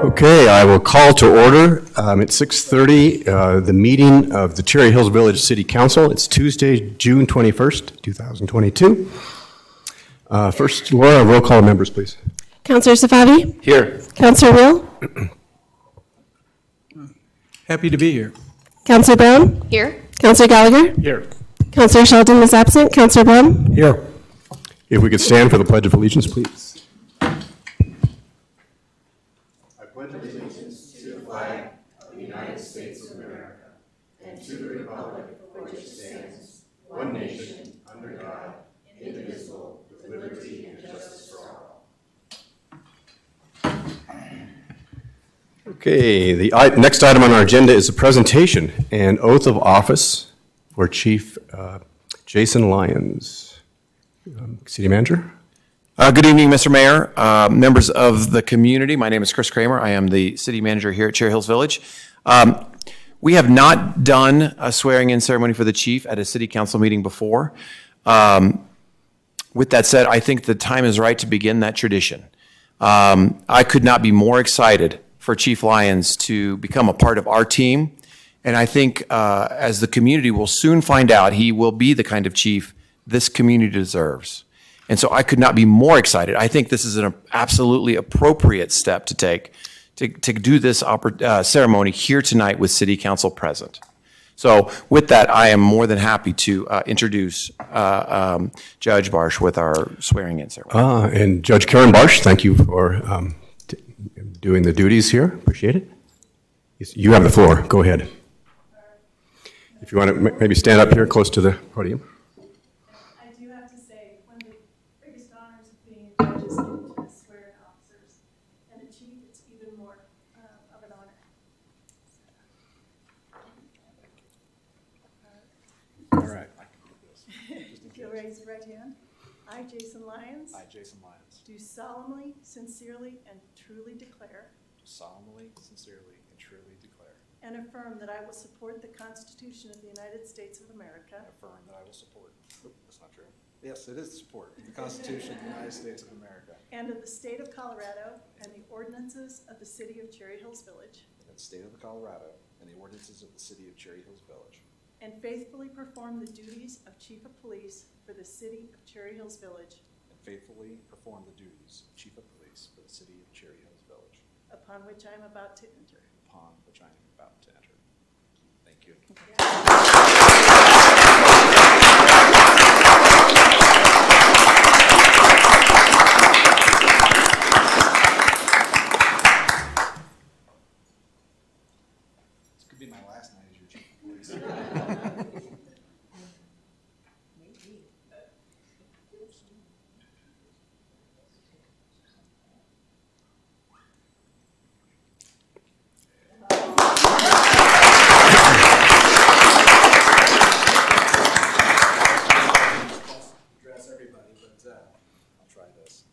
Okay, I will call to order at 6:30 the meeting of the Cherry Hills Village City Council. It's Tuesday, June 21st, 2022. First, Laura, roll call members, please. Councillor Safavi? Here. Councillor Will? Happy to be here. Councillor Brown? Here. Councillor Gallagher? Here. Councillor Sheldon is absent. Councillor Blum? Here. If we could stand for the Pledge of Allegiance, please. Okay, the next item on our agenda is a presentation and oath of office for Chief Jason Lyons. City Manager? Good evening, Mr. Mayor, members of the community. My name is Chris Kramer. I am the city manager here at Cherry Hills Village. We have not done a swearing-in ceremony for the chief at a city council meeting before. With that said, I think the time is right to begin that tradition. I could not be more excited for Chief Lyons to become a part of our team. And I think as the community will soon find out, he will be the kind of chief this community deserves. And so I could not be more excited. I think this is an absolutely appropriate step to take to do this ceremony here tonight with City Council present. So with that, I am more than happy to introduce Judge Barsh with our swearing-in ceremony. And Judge Karen Barsh, thank you for doing the duties here. Appreciate it. You have the floor. Go ahead. If you want to maybe stand up here close to the podium. I do have to say, one of the biggest honors of being a judge is getting to swear in officers. And a chief, it's even more of an honor. All right. If you'll raise your right hand. I, Jason Lyons. I, Jason Lyons, Do solemnly, sincerely, and truly declare do solemnly, sincerely, and truly declare and affirm that I will support the Constitution of the United States of America and affirm that I will support, that's not true. Yes, it is support, the Constitution of the United States of America and of the state of Colorado and the ordinances of the city of Cherry Hills Village, and the state of Colorado and the ordinances of the city of Cherry Hills Village, and faithfully perform the duties of Chief of Police for the city of Cherry Hills Village, and faithfully perform the duties of Chief of Police for the city of Cherry Hills Village, upon which I am about to enter. upon which I am about to enter. Thank you. This could be my last night as your chief of police. Address everybody, but I'll try this.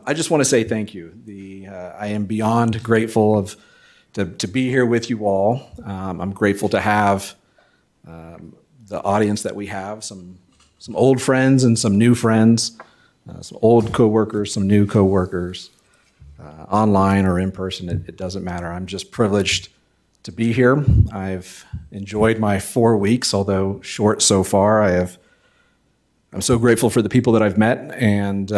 I just want to say thank you. I am beyond grateful to be here with you all. I'm grateful to have the audience that we have, some old friends and some new friends, some old coworkers, some new coworkers, online or in person. It doesn't matter. I'm just privileged to be here. I've enjoyed my 4 weeks, although short so far. I'm so grateful for the people that I've met, and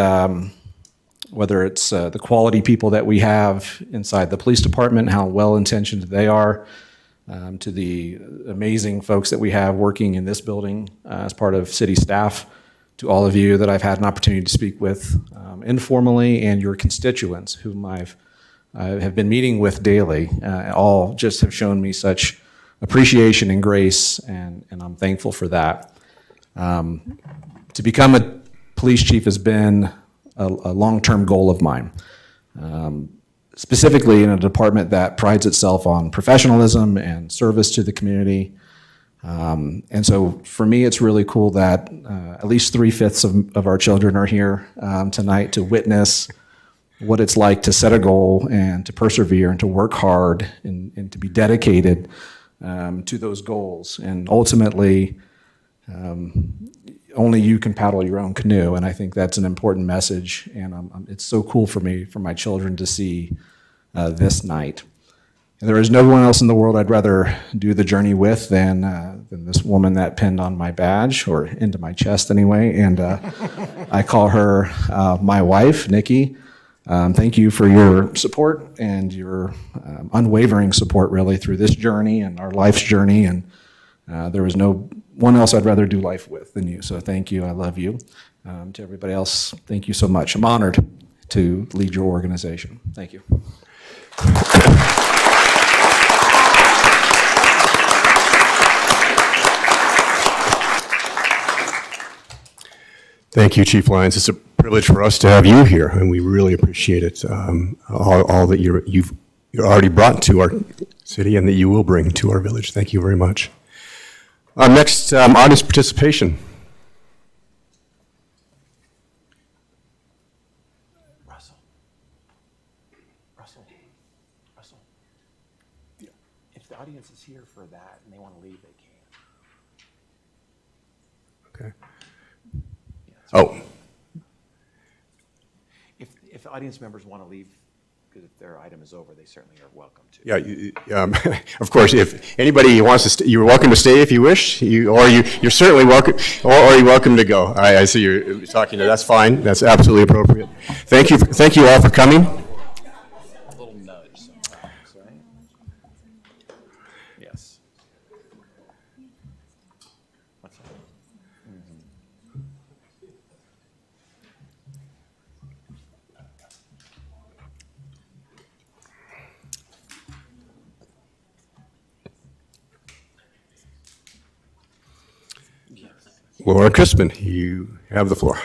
whether it's the quality people that we have inside the police department, how well-intentioned they are, to the amazing folks that we have working in this building as part of city staff, to all of you that I've had an opportunity to speak with informally, and your constituents whom I have been meeting with daily, all just have shown me such appreciation and grace, and I'm thankful for that. To become a police chief has been a long-term goal of mine, specifically in a department that prides itself on professionalism and service to the community. And so for me, it's really cool that at least 3/5 of our children are here tonight to witness what it's like to set a goal and to persevere and to work hard and to be dedicated to those goals. And ultimately, only you can paddle your own canoe, and I think that's an important message. And it's so cool for me, for my children, to see this night. And there is no one else in the world I'd rather do the journey with than this woman that pinned on my badge, or into my chest anyway. And I call her my wife, Nikki. Thank you for your support and your unwavering support, really, through this journey and our life's journey. And there was no one else I'd rather do life with than you. So thank you. I love you. To everybody else, thank you so much. I'm honored to lead your organization. Thank you. Thank you, Chief Lyons. It's a privilege for us to have you here, and we really appreciate it. All that you've already brought to our city and that you will bring to our village. Thank you very much. Next, audience participation. Russell, if the audience is here for that and they want to leave, they can. Okay. Oh, If audience members want to leave, because if their item is over, they certainly are welcome to. yeah, of course, if anybody wants to, you're welcome to stay if you wish, you're certainly welcome, or you're welcome to go. I see you're talking to, that's fine, that's absolutely appropriate. Thank you all for coming. A little nudge sometimes, right? Yes. What's that? Laura Crispin, you have the floor.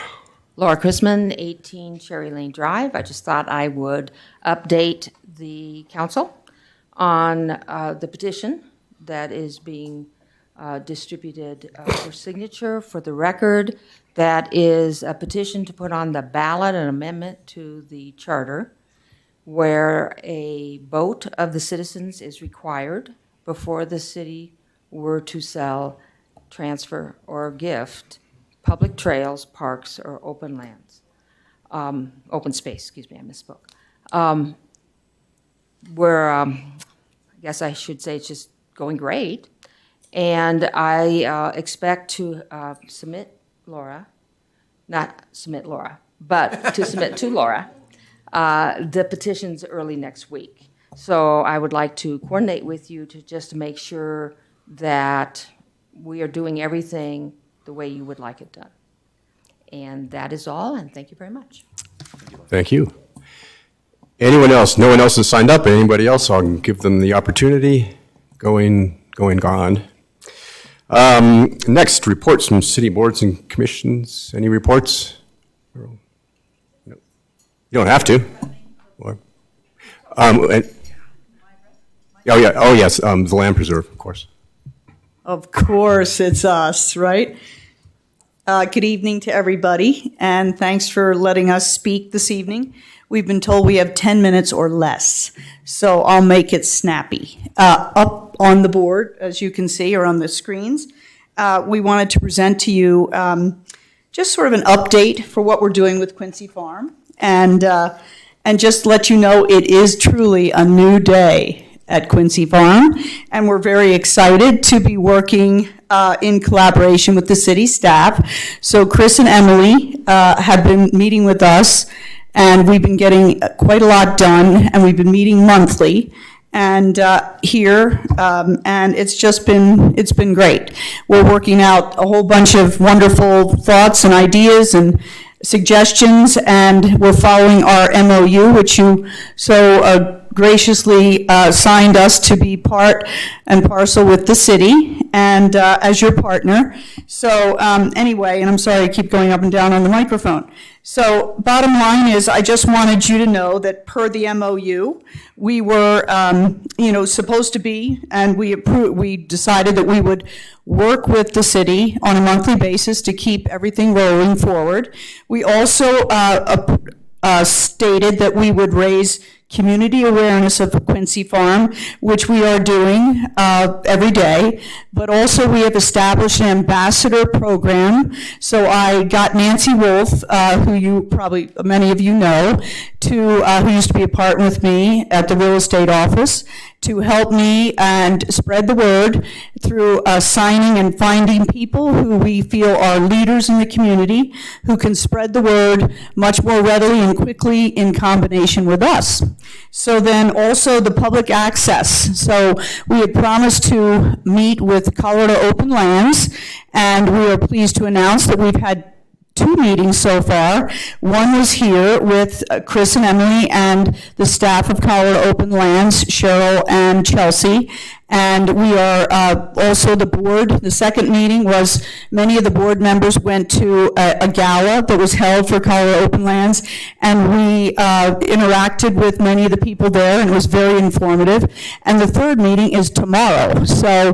Laura Chrisman, 18 Cherry Lane Drive. I just thought I would update the council on the petition that is being distributed for signature. For the record, that is a petition to put on the ballot an amendment to the charter where a vote of the citizens is required before the city were to sell, transfer, or gift public trails, parks, or open lands. Open space, excuse me, I misspoke. I guess I should say it's just going great. And I expect to submit to Laura, the petitions early next week. So I would like to coordinate with you just to make sure that we are doing everything the way you would like it done. And that is all, and thank you very much. Thank you. Anyone else? No one else has signed up. Anybody else? I'll give them the opportunity. Gone. Next, reports from city boards and commissions. Any reports? No. You don't have to. Yes, the land preserve, of course. Of course, it's us, right? Good evening to everybody, and thanks for letting us speak this evening. We've been told we have 10 minutes or less, so I'll make it snappy. Up on the board, as you can see, or on the screens, we wanted to present to you just sort of an update for what we're doing with Quincy Farm, and just let you know it is truly a new day at Quincy Farm, and we're very excited to be working in collaboration with the city staff. So Chris and Emily have been meeting with us, and we've been getting quite a lot done, and we've been meeting monthly and here, and it's been great. We're working out a whole bunch of wonderful thoughts and ideas and suggestions, and we're following our MOU, which you so graciously signed us to be part and parcel with the city and as your partner. So anyway, and I'm sorry I keep going up and down on the microphone. So bottom line is I just wanted you to know that per the MOU, we were supposed to be, and we decided that we would work with the city on a monthly basis to keep everything rolling forward. We also stated that we would raise community awareness of Quincy Farm, which we are doing every day, but also we have established an ambassador program. So I got Nancy Wolf, who you probably, many of you know, who used to be a partner with me at the real estate office, to help me and spread the word through signing and finding people who we feel are leaders in the community, who can spread the word much more readily and quickly in combination with us. So then also the public access. So we had promised to meet with Colorado Open Lands, and we are pleased to announce that we've had 2 meetings so far. One was here with Chris and Emily and the staff of Colorado Open Lands, Cheryl and Chelsea. And we are also the board. The second meeting was many of the board members went to a gala that was held for Colorado Open Lands, and we interacted with many of the people there, and it was very informative. And the third meeting is tomorrow. So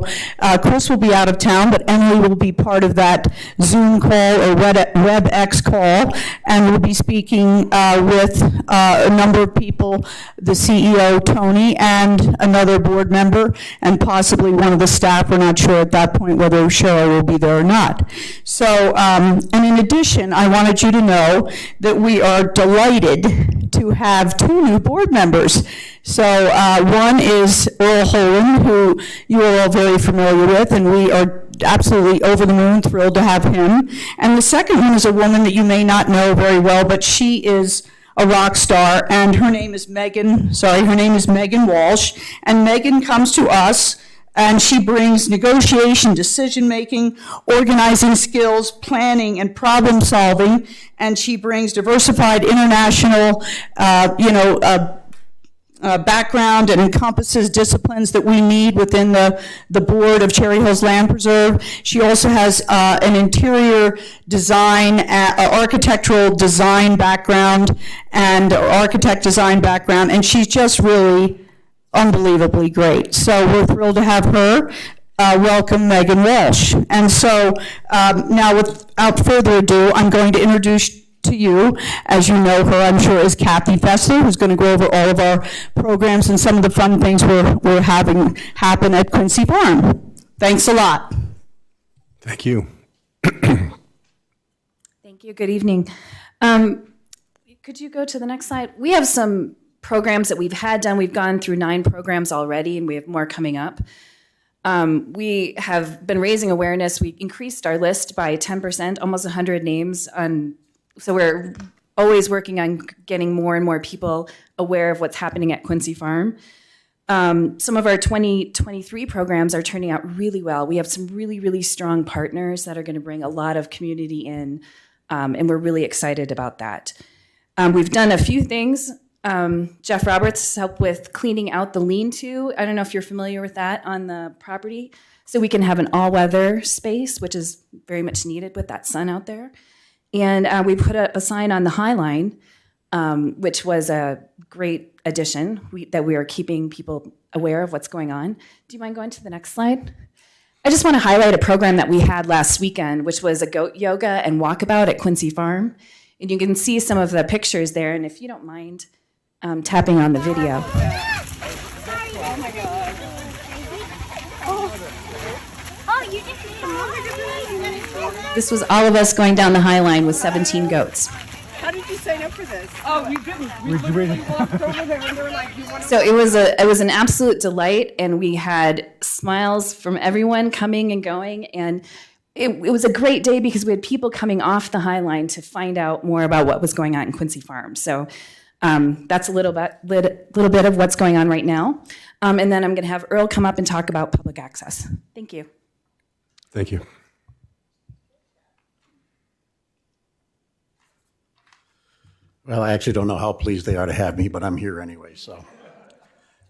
Chris will be out of town, but Emily will be part of that Zoom call or WebEx call, and we'll be speaking with a number of people, the CEO, Tony, and another board member, and possibly one of the staff. We're not sure at that point whether Cheryl will be there or not. So, and in addition, I wanted you to know that we are delighted to have 2 new board members. So one is Earl Holen, who you are all very familiar with, and we are absolutely over the moon thrilled to have him. And the second one is a woman that you may not know very well, but she is a rock star, and her name is Megan Walsh. And Megan comes to us, and she brings negotiation, decision-making, organizing skills, planning, and problem-solving, and she brings diversified international, background and encompasses disciplines that we need within the board of Cherry Hills Land Preserve. She also has an interior design, architectural design background, and architect design background, and she's just really unbelievably great. So we're thrilled to have her. Welcome Megan Walsh. And so now without further ado, I'm going to introduce to you, as you know her, I'm sure, is Kathy Fessler, who's going to go over all of our programs and some of the fun things we're having happen at Quincy Farm. Thanks a lot. Thank you. Thank you. Good evening. Could you go to the next slide? We have some programs that we've had done. We've gone through 9 programs already, and we have more coming up. We have been raising awareness. We increased our list by 10%, almost 100 names on. So we're always working on getting more and more people aware of what's happening at Quincy Farm. Some of our 2023 programs are turning out really well. We have some really, really strong partners that are going to bring a lot of community in, and we're really excited about that. We've done a few things. Jeff Roberts helped with cleaning out the lean-to. I don't know if you're familiar with that on the property. So we can have an all-weather space, which is very much needed with that sun out there. And we put up a sign on the High Line, which was a great addition, that we are keeping people aware of what's going on. Do you mind going to the next slide? I just want to highlight a program that we had last weekend, which was a goat yoga and walkabout at Quincy Farm. And you can see some of the pictures there. And if you don't mind tapping on the video. Oh my God. Oh, you just need a This was all of us going down the High Line with 17 goats. How did you sign up for this? Oh, we didn't. We literally walked over there and they were like, you want to... So it was an absolute delight, and we had smiles from everyone coming and going, and it was a great day because we had people coming off the High Line to find out more about what was going on in Quincy Farm. So that's a little bit of what's going on right now. And then I'm going to have Earl come up and talk about public access. Thank you. Thank you. Well, I actually don't know how pleased they are to have me, but I'm here anyway, so.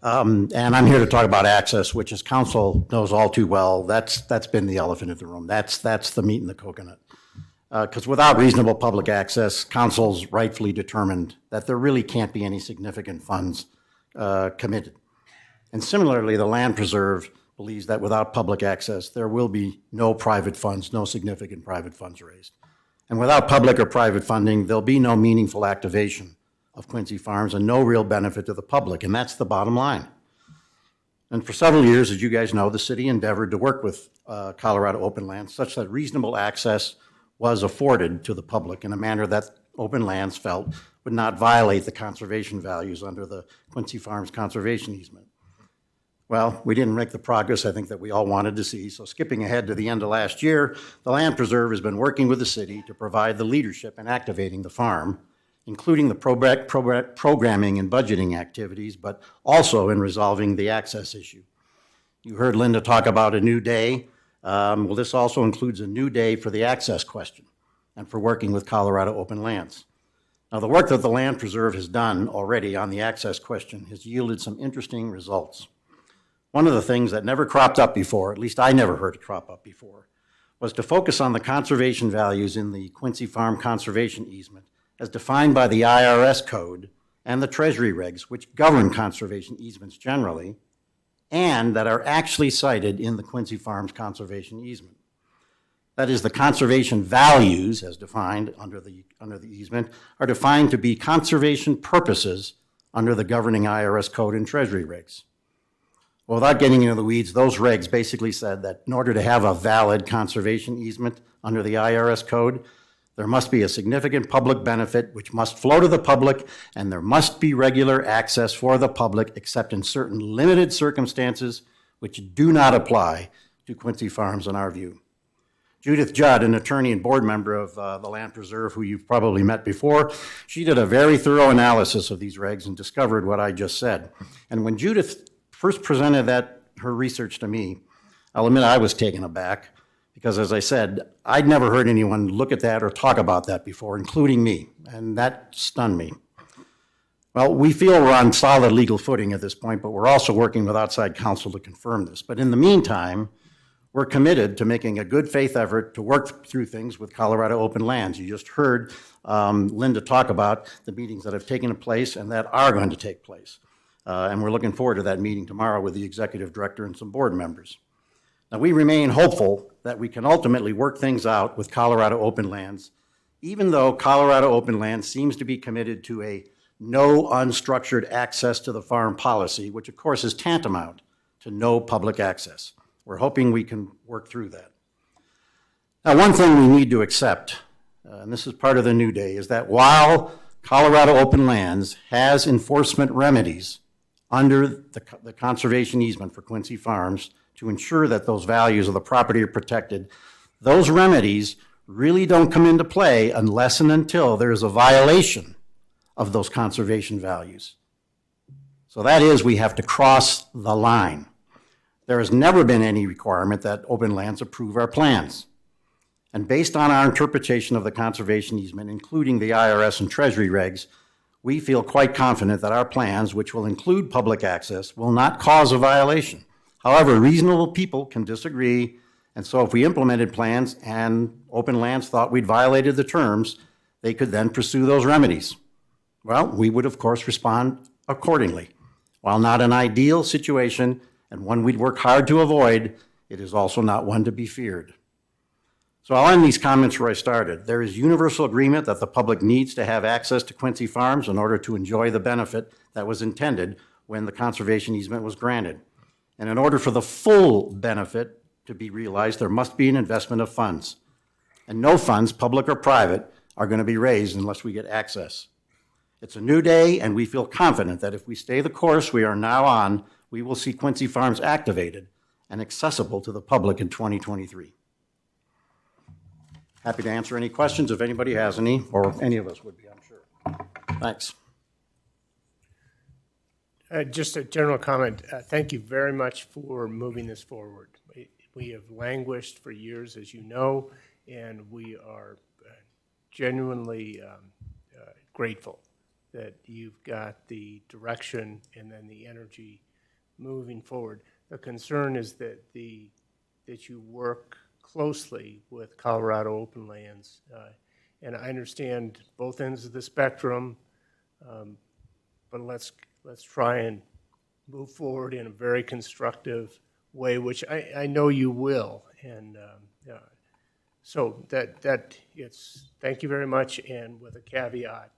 And I'm here to talk about access, which, as council knows all too well, that's been the elephant in the room. That's the meat in the coconut. Because without reasonable public access, council's rightfully determined that there really can't be any significant funds committed. And similarly, the Land Preserve believes that without public access, there will be no private funds, no significant private funds raised. And without public or private funding, there'll be no meaningful activation of Quincy Farms and no real benefit to the public, and that's the bottom line. And for several years, as you guys know, the city endeavored to work with Colorado Open Lands such that reasonable access was afforded to the public in a manner that Open Lands felt would not violate the conservation values under the Quincy Farms conservation easement. Well, we didn't make the progress I think that we all wanted to see, so skipping ahead to the end of last year, the Land Preserve has been working with the city to provide the leadership in activating the farm, including the programming and budgeting activities, but also in resolving the access issue. You heard Linda talk about a new day. Well, this also includes a new day for the access question and for working with Colorado Open Lands. Now, the work that the Land Preserve has done already on the access question has yielded some interesting results. One of the things that never cropped up before, at least I never heard it crop up before, was to focus on the conservation values in the Quincy Farm conservation easement as defined by the IRS code and the Treasury regs, which govern conservation easements generally, and that are actually cited in the Quincy Farms conservation easement. That is, the conservation values, as defined under the easement, are defined to be conservation purposes under the governing IRS code and Treasury regs. Well, without getting into the weeds, those regs basically said that in order to have a valid conservation easement under the IRS code, there must be a significant public benefit which must flow to the public, and there must be regular access for the public except in certain limited circumstances which do not apply to Quincy Farms in our view. Judith Judd, an attorney and board member of the Land Preserve, who you've probably met before, she did a very thorough analysis of these regs and discovered what I just said. And when Judith first presented her research to me, I'll admit I was taken aback because, as I said, I'd never heard anyone look at that or talk about that before, including me, and that stunned me. Well, we feel we're on solid legal footing at this point, but we're also working with outside counsel to confirm this. But in the meantime, we're committed to making a good faith effort to work through things with Colorado Open Lands. You just heard Linda talk about the meetings that have taken place and that are going to take place. And we're looking forward to that meeting tomorrow with the executive director and some board members. Now, we remain hopeful that we can ultimately work things out with Colorado Open Lands, even though Colorado Open Lands seems to be committed to a no unstructured access to the farm policy, which of course is tantamount to no public access. We're hoping we can work through that. Now, one thing we need to accept, and this is part of the new day, is that while Colorado Open Lands has enforcement remedies under the conservation easement for Quincy Farms to ensure that those values of the property are protected, those remedies really don't come into play unless and until there is a violation of those conservation values. So that is, we have to cross the line. There has never been any requirement that Open Lands approve our plans. And based on our interpretation of the conservation easement, including the IRS and Treasury regs, we feel quite confident that our plans, which will include public access, will not cause a violation. However, reasonable people can disagree, and so if we implemented plans and Open Lands thought we'd violated the terms, they could then pursue those remedies. Well, we would, of course, respond accordingly. While not an ideal situation and one we'd work hard to avoid, it is also not one to be feared. So I'll end these comments where I started. There is universal agreement that the public needs to have access to Quincy Farms in order to enjoy the benefit that was intended when the conservation easement was granted. And in order for the full benefit to be realized, there must be an investment of funds. And no funds, public or private, are going to be raised unless we get access. It's a new day, and we feel confident that if we stay the course we are now on, we will see Quincy Farms activated and accessible to the public in 2023. Happy to answer any questions if anybody has any, or any of us would be, I'm sure. Thanks. Just a general comment. Thank you very much for moving this forward. We have languished for years, as you know, and we are genuinely grateful that you've got the direction and then the energy moving forward. The concern is that that you work closely with Colorado Open Lands, and I understand both ends of the spectrum, but let's try and move forward in a very constructive way, which I know you will, and so that it's thank you very much, and with a caveat,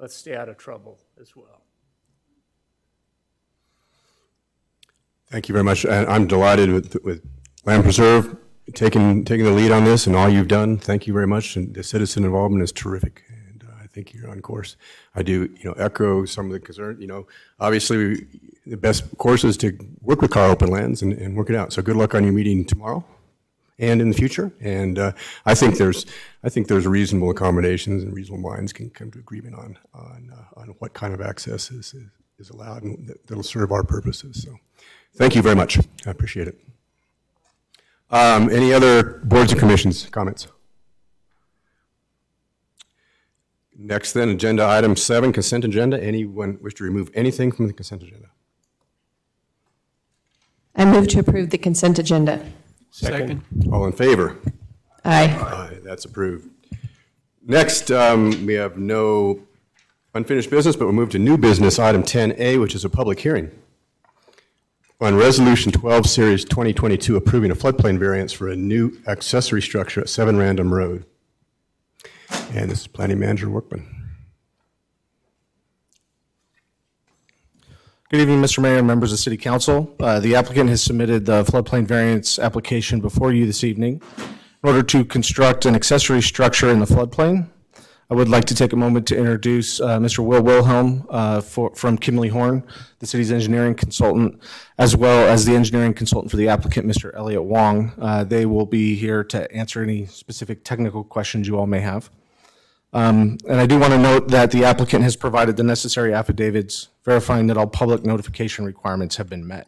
let's stay out of trouble as well. Thank you very much. And I'm delighted with Land Preserve taking the lead on this and all you've done. Thank you very much. And the citizen involvement is terrific. And I think you're on course. I do, echo some of the concern. Obviously the best course is to work with Carl Open Lands and work it out. So good luck on your meeting tomorrow and in the future. And I think there's reasonable accommodations and reasonable minds can come to agreement on what kind of access is allowed and that'll serve our purposes. So thank you very much. I appreciate it. Any other boards and commissions comments? Next then, agenda item 7, consent agenda. Anyone wish to remove anything from the consent agenda? I move to approve the consent agenda. Second. All in favor? Aye. Aye, that's approved. Next, we have no unfinished business, but we'll move to new business, item 10A, which is a public hearing on Resolution 12, Series 2022, approving a floodplain variance for a new accessory structure at 7 Random Road. And this is Planning Manager Workman. Good evening, Mr. Mayor and members of City Council. The applicant has submitted the floodplain variance application before you this evening in order to construct an accessory structure in the floodplain. I would like to take a moment to introduce Mr. Will Wilhelm from Kimley Horn, the city's engineering consultant, as well as the engineering consultant for the applicant, Mr. Elliot Wong. They will be here to answer any specific technical questions you all may have. And I do want to note that the applicant has provided the necessary affidavits verifying that all public notification requirements have been met.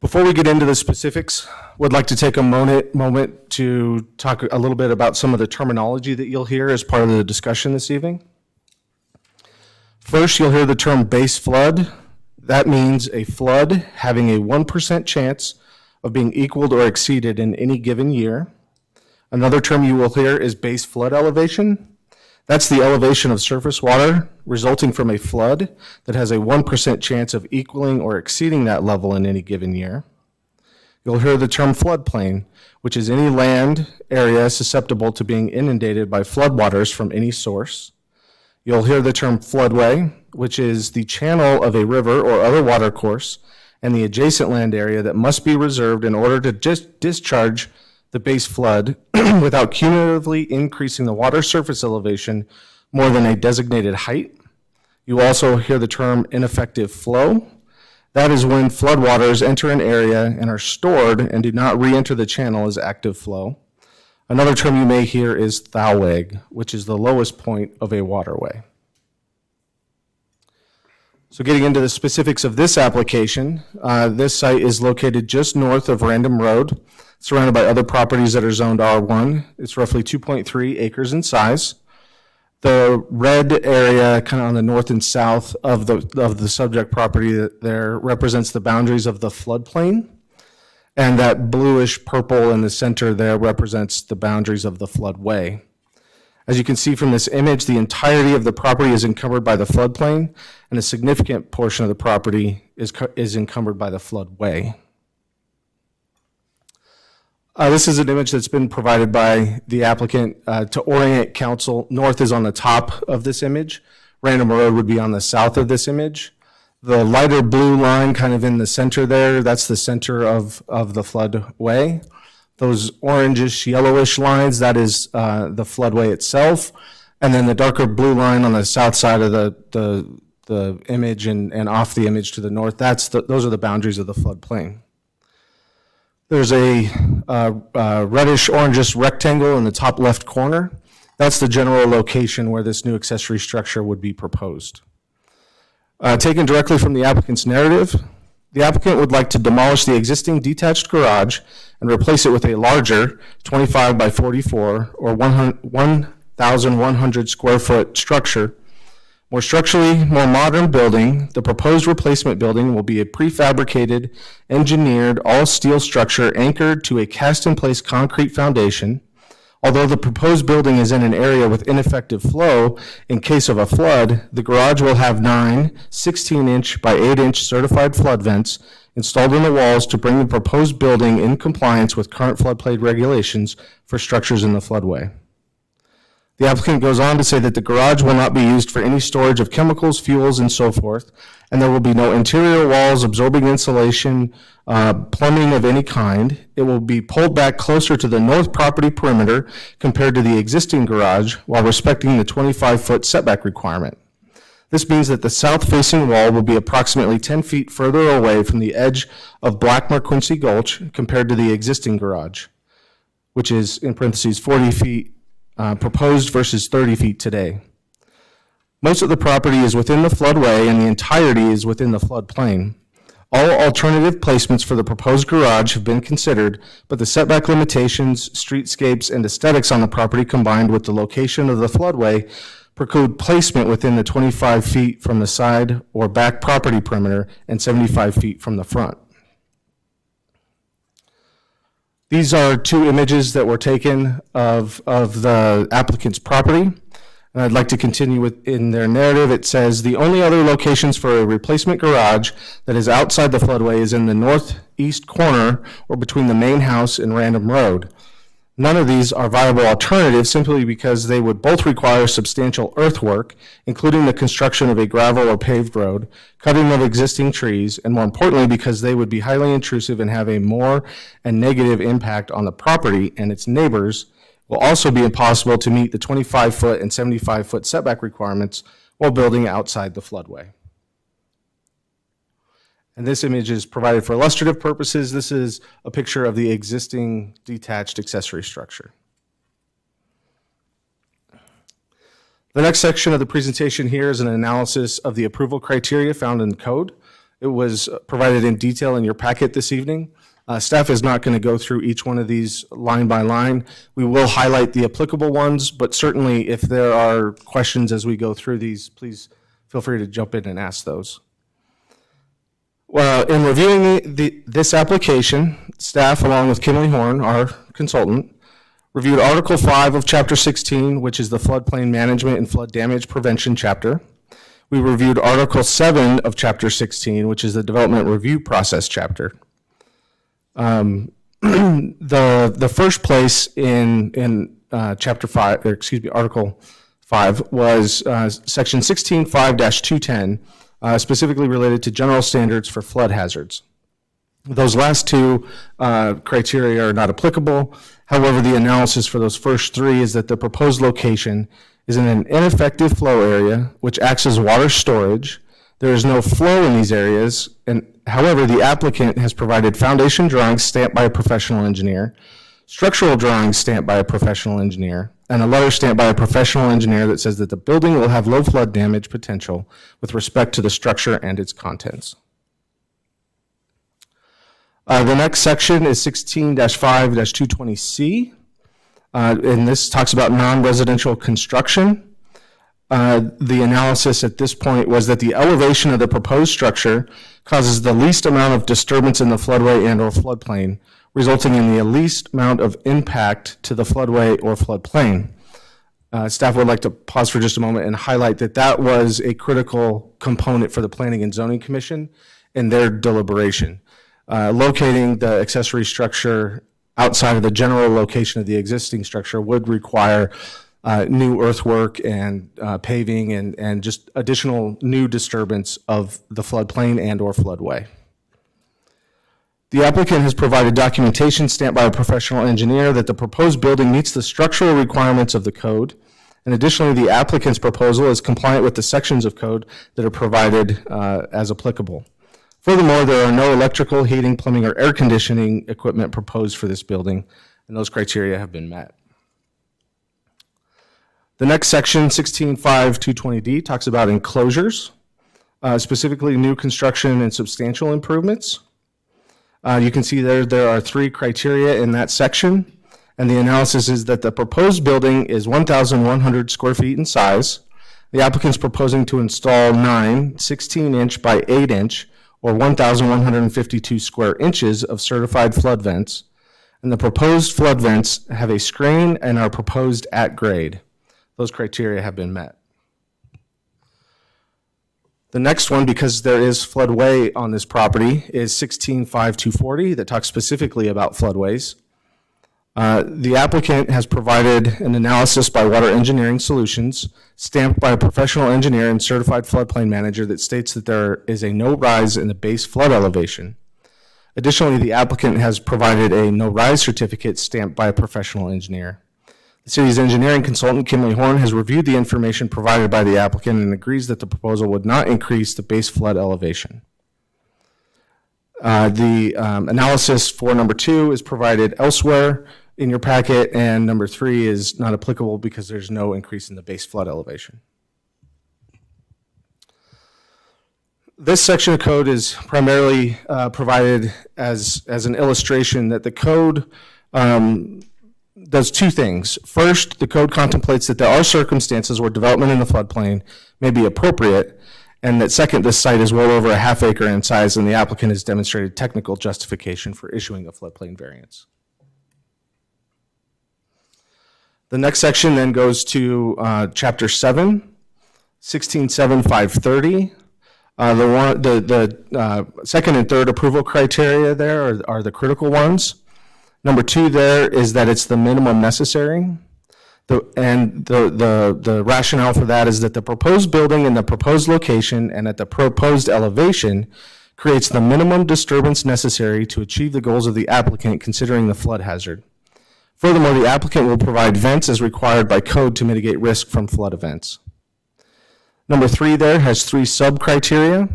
Before we get into the specifics, would like to take a moment to talk a little bit about some of the terminology that you'll hear as part of the discussion this evening. First, you'll hear the term base flood. That means a flood having a 1% chance of being equaled or exceeded in any given year. Another term you will hear is base flood elevation. That's the elevation of surface water resulting from a flood that has a 1% chance of equaling or exceeding that level in any given year. You'll hear the term floodplain, which is any land area susceptible to being inundated by floodwaters from any source. You'll hear the term floodway, which is the channel of a river or other watercourse and the adjacent land area that must be reserved in order to discharge the base flood without cumulatively increasing the water surface elevation more than a designated height. You also hear the term ineffective flow. That is when floodwaters enter an area and are stored and do not re-enter the channel as active flow. Another term you may hear is thaweg, which is the lowest point of a waterway. So getting into the specifics of this application, this site is located just north of Random Road, surrounded by other properties that are zoned R1. It's roughly 2.3 acres in size. The red area kind of on the north and south of the subject property there represents the boundaries of the floodplain. And that bluish purple in the center there represents the boundaries of the floodway. As you can see from this image, the entirety of the property is encumbered by the floodplain, and a significant portion of the property is encumbered by the floodway. This is an image that's been provided by the applicant to orient council. North is on the top of this image. Random Road would be on the south of this image. The lighter blue line kind of in the center there, that's the center of the floodway. Those orangish, yellowish lines, that is the floodway itself. And then the darker blue line on the south side of the image and off the image to the north, those are the boundaries of the floodplain. There's a reddish orangish rectangle in the top left corner. That's the general location where this new accessory structure would be proposed. Taken directly from the applicant's narrative, the applicant would like to demolish the existing detached garage and replace it with a larger 25 by 44 or 1,100 square foot structure. More structurally, more modern building, the proposed replacement building will be a prefabricated, engineered, all-steel structure anchored to a cast-in-place concrete foundation. Although the proposed building is in an area with ineffective flow, in case of a flood, the garage will have 9 16-inch by 8-inch certified flood vents installed in the walls to bring the proposed building in compliance with current floodplain regulations for structures in the floodway. The applicant goes on to say that the garage will not be used for any storage of chemicals, fuels, and so forth, and there will be no interior walls, absorbing insulation, plumbing of any kind. It will be pulled back closer to the north property perimeter compared to the existing garage while respecting the 25-foot setback requirement. This means that the south-facing wall will be approximately 10 feet further away from the edge of Blackmer Quincy Gulch compared to the existing garage, which is, in parentheses, 40 feet proposed versus 30 feet today. Most of the property is within the floodway and the entirety is within the floodplain. All alternative placements for the proposed garage have been considered, but the setback limitations, streetscapes, and aesthetics on the property combined with the location of the floodway preclude placement within the 25 feet from the side or back property perimeter and 75 feet from the front. These are two images that were taken of the applicant's property. And I'd like to continue with, in their narrative, it says, the only other locations for a replacement garage that is outside the floodway is in the northeast corner or between the main house and Random Road. None of these are viable alternatives simply because they would both require substantial earthwork, including the construction of a gravel or paved road, cutting of existing trees, and more importantly, because they would be highly intrusive and have a more and negative impact on the property and its neighbors. Will also be impossible to meet the 25-foot and 75-foot setback requirements while building outside the floodway. And this image is provided for illustrative purposes. This is a picture of the existing detached accessory structure. The next section of the presentation here is an analysis of the approval criteria found in the code. It was provided in detail in your packet this evening. Staff is not going to go through each one of these line by line. We will highlight the applicable ones, but certainly if there are questions as we go through these, please feel free to jump in and ask those. Well, in reviewing this application, staff, along with Kimberly Horn, our consultant, reviewed Article 5 of Chapter 16, which is the Floodplain Management and Flood Damage Prevention chapter. We reviewed Article 7 of Chapter 16, which is the Development Review Process chapter. The first place in Chapter 5, or excuse me, Article 5 was Section 16.5-210, specifically related to general standards for flood hazards. Those last two criteria are not applicable. However, the analysis for those first three is that the proposed location is in an ineffective flow area, which acts as water storage. There is no flow in these areas, and however, the applicant has provided foundation drawings stamped by a professional engineer, structural drawings stamped by a professional engineer, and a letter stamped by a professional engineer that says that the building will have low flood damage potential with respect to the structure and its contents. The next section is 16-5-220C, and this talks about non-residential construction. The analysis at this point was that the elevation of the proposed structure causes the least amount of disturbance in the floodway and or floodplain, resulting in the least amount of impact to the floodway or floodplain. Staff would like to pause for just a moment and highlight that that was a critical component for the Planning and Zoning Commission in their deliberation. Locating the accessory structure outside of the general location of the existing structure would require new earthwork and paving and just additional new disturbance of the floodplain and or floodway. The applicant has provided documentation stamped by a professional engineer that the proposed building meets the structural requirements of the code. And additionally, the applicant's proposal is compliant with the sections of code that are provided as applicable. Furthermore, there are no electrical, heating, plumbing, or air conditioning equipment proposed for this building, and those criteria have been met. The next section, 16.5-220D, talks about enclosures, specifically new construction and substantial improvements. You can see there are three criteria in that section, and the analysis is that the proposed building is 1,100 square feet in size. The applicant's proposing to install 9 16-inch by 8-inch, or 1,152 square inches of certified flood vents, and the proposed flood vents have a screen and are proposed at grade. Those criteria have been met. The next one, because there is floodway on this property, is 16.5-240 that talks specifically about floodways. The applicant has provided an analysis by Water Engineering Solutions, stamped by a professional engineer and certified floodplain manager, that states that there is a no rise in the base flood elevation. Additionally, the applicant has provided a no rise certificate stamped by a professional engineer. The city's engineering consultant, Kimley Horn, has reviewed the information provided by the applicant and agrees that the proposal would not increase the base flood elevation. The analysis for number 2 is provided elsewhere in your packet, and number 3 is not applicable because there's no increase in the base flood elevation. This section of code is primarily provided as an illustration that the code does 2 things. First, the code contemplates that there are circumstances where development in the floodplain may be appropriate, and that second, this site is well over a ½ acre in size, and the applicant has demonstrated technical justification for issuing a floodplain variance. The next section then goes to Chapter 7, 16.7.530. The second and third approval criteria there are the critical ones. Number 2 there is that it's the minimum necessary. The rationale for that is that the proposed building in the proposed location and at the proposed elevation creates the minimum disturbance necessary to achieve the goals of the applicant considering the flood hazard. Furthermore, the applicant will provide vents as required by code to mitigate risk from flood events. Number 3 there has 3 sub-criteria,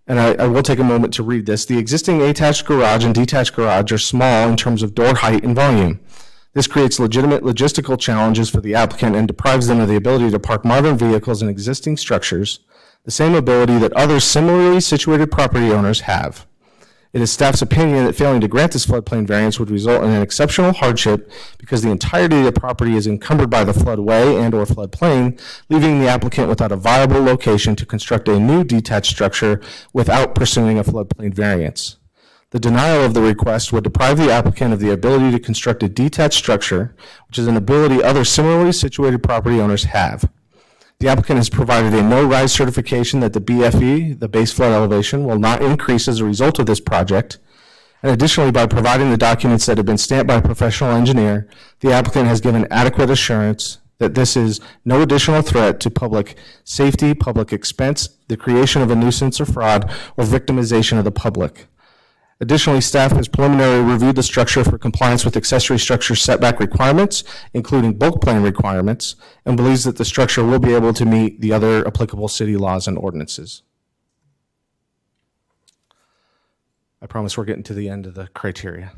and I will take a moment to read this. The existing attached garage and detached garage are small in terms of door height and volume. This creates legitimate logistical challenges for the applicant and deprives them of the ability to park modern vehicles in existing structures, the same ability that other similarly situated property owners have. It is staff's opinion that failing to grant this floodplain variance would result in an exceptional hardship because the entirety of the property is encumbered by the floodway and or floodplain, leaving the applicant without a viable location to construct a new detached structure without pursuing a floodplain variance. The denial of the request would deprive the applicant of the ability to construct a detached structure, which is an ability other similarly situated property owners have. The applicant has provided a no-rise certification that the BFE, the base flood elevation, will not increase as a result of this project. And additionally, by providing the documents that have been stamped by a professional engineer, the applicant has given adequate assurance that this is no additional threat to public safety, public expense, the creation of a nuisance or fraud, or victimization of the public. Additionally, staff has preliminarily reviewed the structure for compliance with accessory structure setback requirements, including bulk plan requirements, and believes that the structure will be able to meet the other applicable city laws and ordinances. I promise we're getting to the end of the criteria.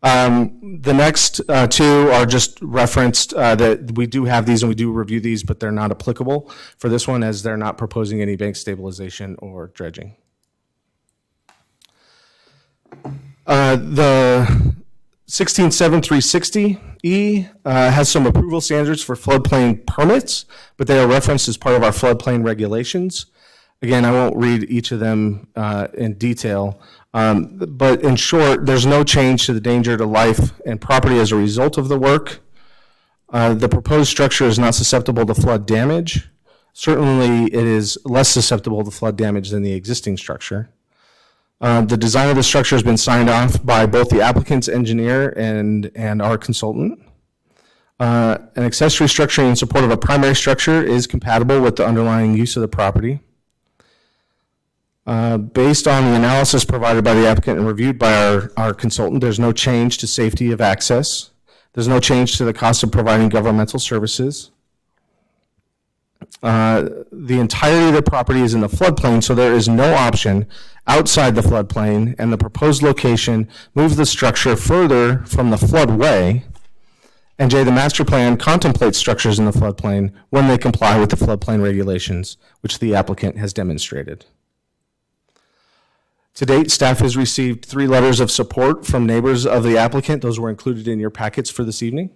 The next 2 are just referenced that we do have these and we do review these, but they're not applicable for this one as they're not proposing any bank stabilization or dredging. The 16.7.360E has some approval standards for floodplain permits, but they are referenced as part of our floodplain regulations. Again, I won't read each of them in detail, but in short, there's no change to the danger to life and property as a result of the work. The proposed structure is not susceptible to flood damage. Certainly, it is less susceptible to flood damage than the existing structure. The design of the structure has been signed off by both the applicant's engineer and our consultant. An accessory structure in support of a primary structure is compatible with the underlying use of the property. Based on the analysis provided by the applicant and reviewed by our consultant, there's no change to safety of access. There's no change to the cost of providing governmental services. The entirety of the property is in the floodplain, so there is no option outside the floodplain, and the proposed location moves the structure further from the floodway. And J, the master plan contemplates structures in the floodplain when they comply with the floodplain regulations, which the applicant has demonstrated. To date, staff has received 3 letters of support from neighbors of the applicant. Those were included in your packets for this evening.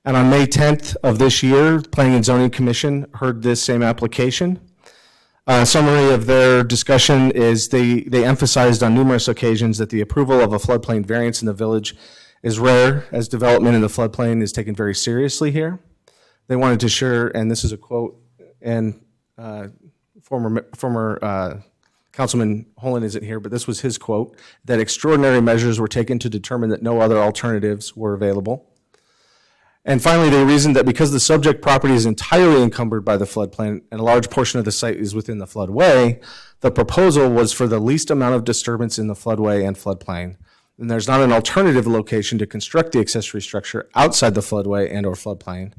And on May 10th of this year, the Planning and Zoning Commission heard this same application. A summary of their discussion is they emphasized on numerous occasions that the approval of a floodplain variance in the village is rare, as development in the floodplain is taken very seriously here. They wanted to share, and this is a quote, and former Councilman Holland isn't here, but this was his quote, that extraordinary measures were taken to determine that no other alternatives were available. And finally, they reasoned that because the subject property is entirely encumbered by the floodplain and a large portion of the site is within the floodway, the proposal was for the least amount of disturbance in the floodway and floodplain. And there's not an alternative location to construct the accessory structure outside the floodway and or floodplain.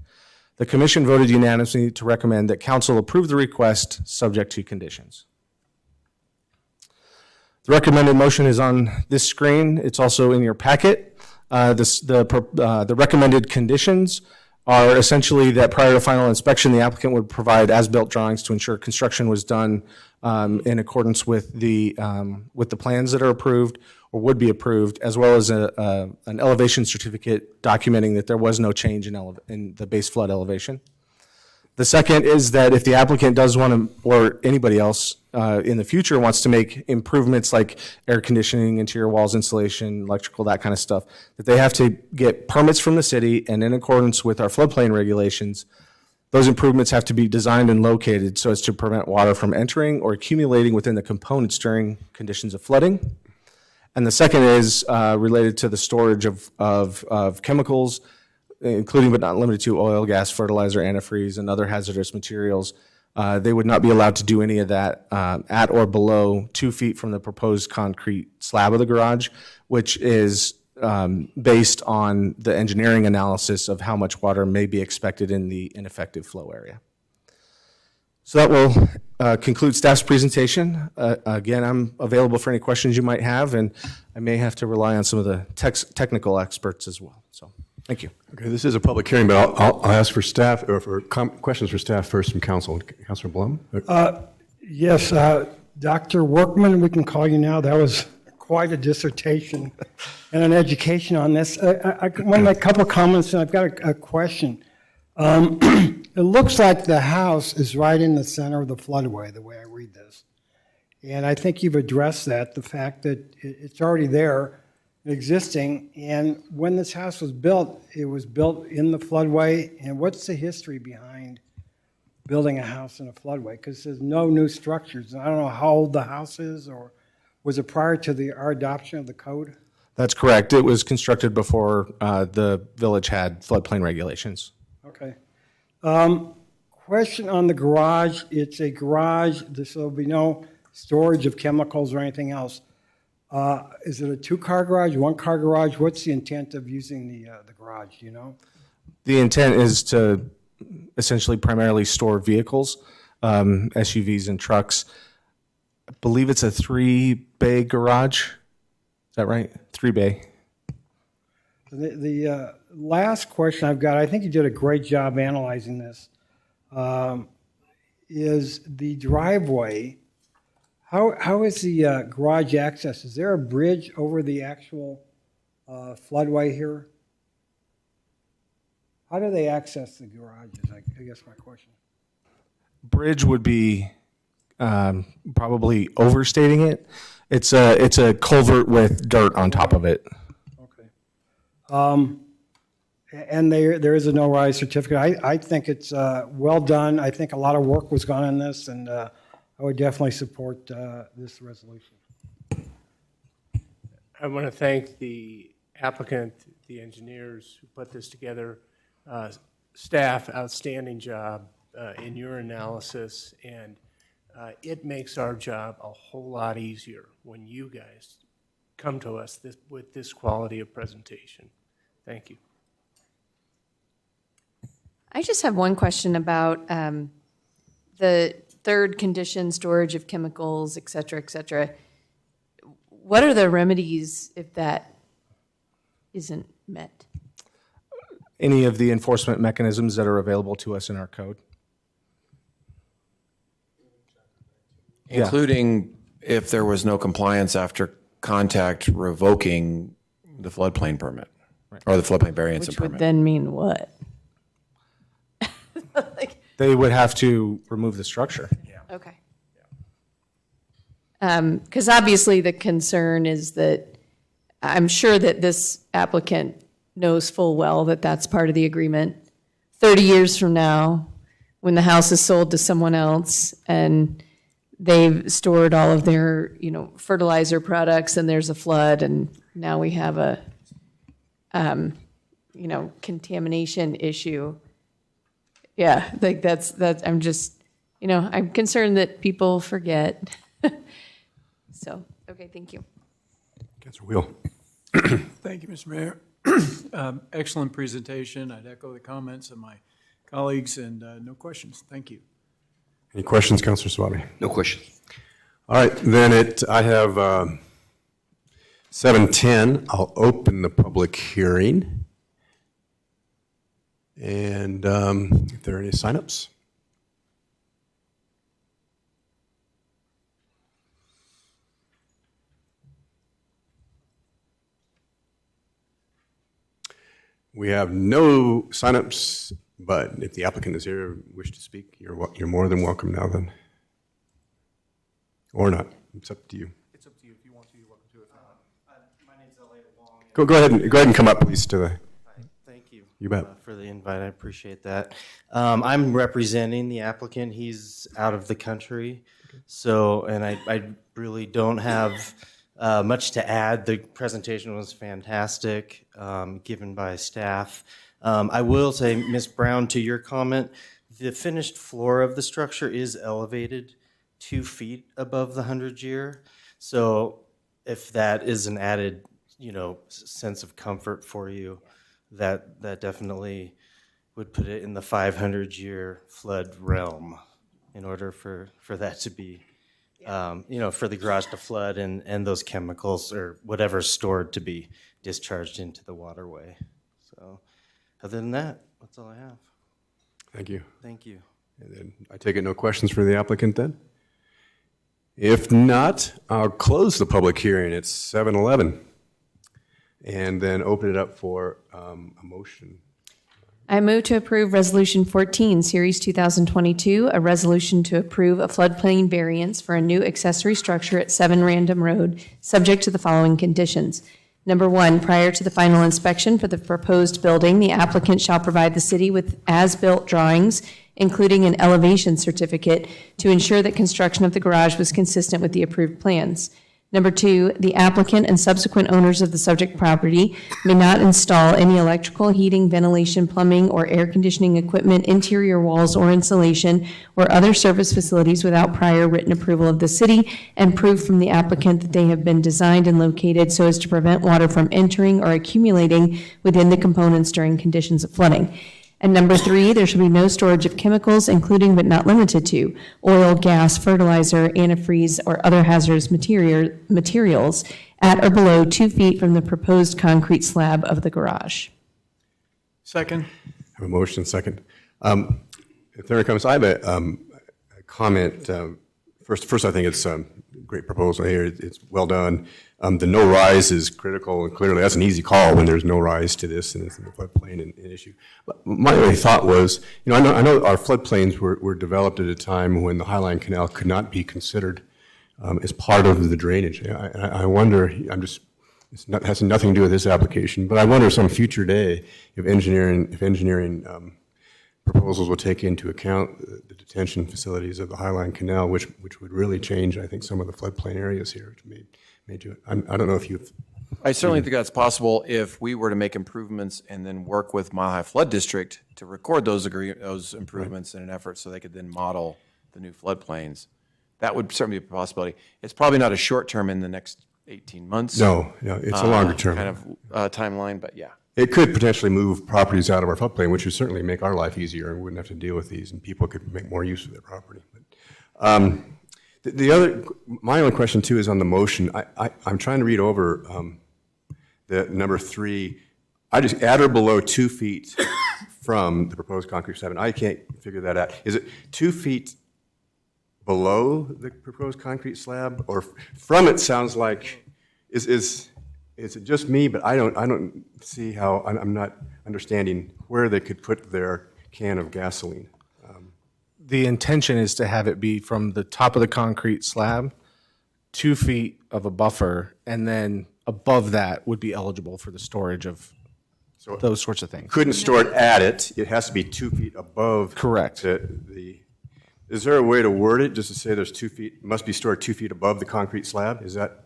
The commission voted unanimously to recommend that council approve the request subject to conditions. The recommended motion is on this screen. It's also in your packet. The recommended conditions are essentially that prior to final inspection, the applicant would provide as-built drawings to ensure construction was done in accordance with the plans that are approved or would be approved, as well as an elevation certificate documenting that there was no change in the base flood elevation. The second is that if the applicant does want to, or anybody else in the future wants to make improvements like air conditioning, interior walls, insulation, electrical, that kind of stuff, that they have to get permits from the city, and in accordance with our floodplain regulations, those improvements have to be designed and located so as to prevent water from entering or accumulating within the components during conditions of flooding. And the second is related to the storage of chemicals, including but not limited to oil, gas, fertilizer, antifreeze, and other hazardous materials. They would not be allowed to do any of that at or below 2 feet from the proposed concrete slab of the garage, which is based on the engineering analysis of how much water may be expected in the ineffective flow area. So that will conclude staff's presentation. Again, I'm available for any questions you might have, and I may have to rely on some of the technical experts as well. So, thank you. Okay, this is a public hearing, but I'll ask for staff, or for questions for staff first from council. Councilor Blum? Yes, Dr. Workman, we can call you now. That was quite a dissertation and an education on this. I want to make a couple of comments, and I've got a question. It looks like the house is right in the center of the floodway, the way I read this. And I think you've addressed that, the fact that it's already there, existing. And when this house was built, it was built in the floodway. And what's the history behind building a house in a floodway? Because there's no new structures. And I don't know how old the house is, or was it prior to our adoption of the code? That's correct. It was constructed before the village had floodplain regulations. Okay. Question on the garage. It's a garage, so there'll be no storage of chemicals or anything else. Is it a two-car garage, one-car garage? What's the intent of using the garage, do you know? The intent is to essentially primarily store vehicles, SUVs and trucks. I believe it's a 3-bay garage. Is that right? 3-bay. The last question I've got, I think you did a great job analyzing this, is the driveway. How is the garage access? Is there a bridge over the actual floodway here? How do they access the garages, I guess my question. Bridge would be probably overstating it. It's a culvert with dirt on top of it. And there is a no-rise certificate. I think it's well done. I think a lot of work was gone on this, and I would definitely support this resolution. I want to thank the applicant, the engineers who put this together, staff, outstanding job in your analysis, and it makes our job a whole lot easier when you guys come to us with this quality of presentation. Thank you. I just have one question about the third condition, storage of chemicals, et cetera, et cetera. What are the remedies if that isn't met? Any of the enforcement mechanisms that are available to us in our code. Including if there was no compliance after contact revoking the floodplain permit, or the floodplain variance and Which would permit. then mean what? They would have to remove the structure. Okay. Because obviously the concern is that I'm sure that this applicant knows full well that that's part of the agreement. 30 years from now, when the house is sold to someone else and they've stored all of their, fertilizer products and there's a flood and now we have a, contamination issue. Yeah, like that's, I'm just, I'm concerned that people forget. So, okay, thank you. Councilor Wheel. Thank you, Mr. Mayor. Excellent presentation. I'd echo the comments of my colleagues and no questions. Thank you. Any questions, Councilor Swaby? No questions. All right, then I have 7:10. I'll open the public hearing. And if there are any signups? We have no signups, but if the applicant is here, wish to speak, you're more than welcome now then. Or not, it's up to you. It's up to you if you want to, you're welcome to. If not. My name's L.A. Wong. Go ahead and come up, please, to the. Thank you. You bet. For the invite, I appreciate that. I'm representing the applicant. He's out of the country, so, and I really don't have much to add. The presentation was fantastic, given by staff. I will say, Ms. Brown, to your comment, the finished floor of the structure is elevated 2 feet above the 100-year. So if that is an added, sense of comfort for you, that definitely would put it in the 500-year flood realm in order for that to be, for the garage to flood and those chemicals or whatever's stored to be discharged into the waterway. So other than that, that's all I have. Thank you. Thank you. And then I take it no questions for the applicant then? If not, I'll close the public hearing at 7:11 and then open it up for a motion. I move to approve Resolution 14, Series 2022, a resolution to approve a floodplain variance for a new accessory structure at 7 Random Road, subject to the following conditions. Number 1, prior to the final inspection for the proposed building, the applicant shall provide the city with as-built drawings, including an elevation certificate, to ensure that construction of the garage was consistent with the approved plans. Number 2, the applicant and subsequent owners of the subject property may not install any electrical, heating, ventilation, plumbing, or air conditioning equipment, interior walls, or insulation, or other service facilities without prior written approval of the city and proof from the applicant that they have been designed and located so as to prevent water from entering or accumulating within the components during conditions of flooding. And number 3, there shall be no storage of chemicals, including but not limited to oil, gas, fertilizer, antifreeze, or other hazardous materials at or below 2 feet from the proposed concrete slab of the garage. Second. I have a motion, second. If there are comments, I have a comment. First, I think it's a great proposal here. It's well done. The no rise is critical, and clearly that's an easy call when there's no rise to this and it's in the floodplain an issue. But my only thought was, I know our floodplains were developed at a time when the Highline Canal could not be considered as part of the drainage. I wonder, has nothing to do with this application, but I wonder some future day if engineering proposals will take into account the detention facilities of the Highline Canal, which would really change, I think, some of the floodplain areas here. I don't know if you've... I certainly think that's possible if we were to make improvements and then work with Mile High Flood District to record those improvements in an effort so they could then model the new floodplains. That would certainly be a possibility. It's probably not a short term in the next 18 months. No, it's a longer term kind of timeline, but yeah. It could potentially move properties out of our floodplain, which would certainly make our life easier, and we wouldn't have to deal with these, and people could make more use of their property. But, my only question too is on the motion. I'm trying to read over the number 3. I just at or below 2 feet from the proposed concrete slab. I can't figure that out. Is it 2 feet below the proposed concrete slab, or from it? Sounds like is it just me? But I don't see how. I'm not understanding where they could put their can of gasoline. The intention is to have it be from the top of the concrete slab, 2 feet of a buffer, and then above that would be eligible for the storage of those sorts of things. Couldn't store it at it. It has to be 2 feet above. Correct. The Is there a way to word it, just to say there's 2 feet, must be stored 2 feet above the concrete slab? Is that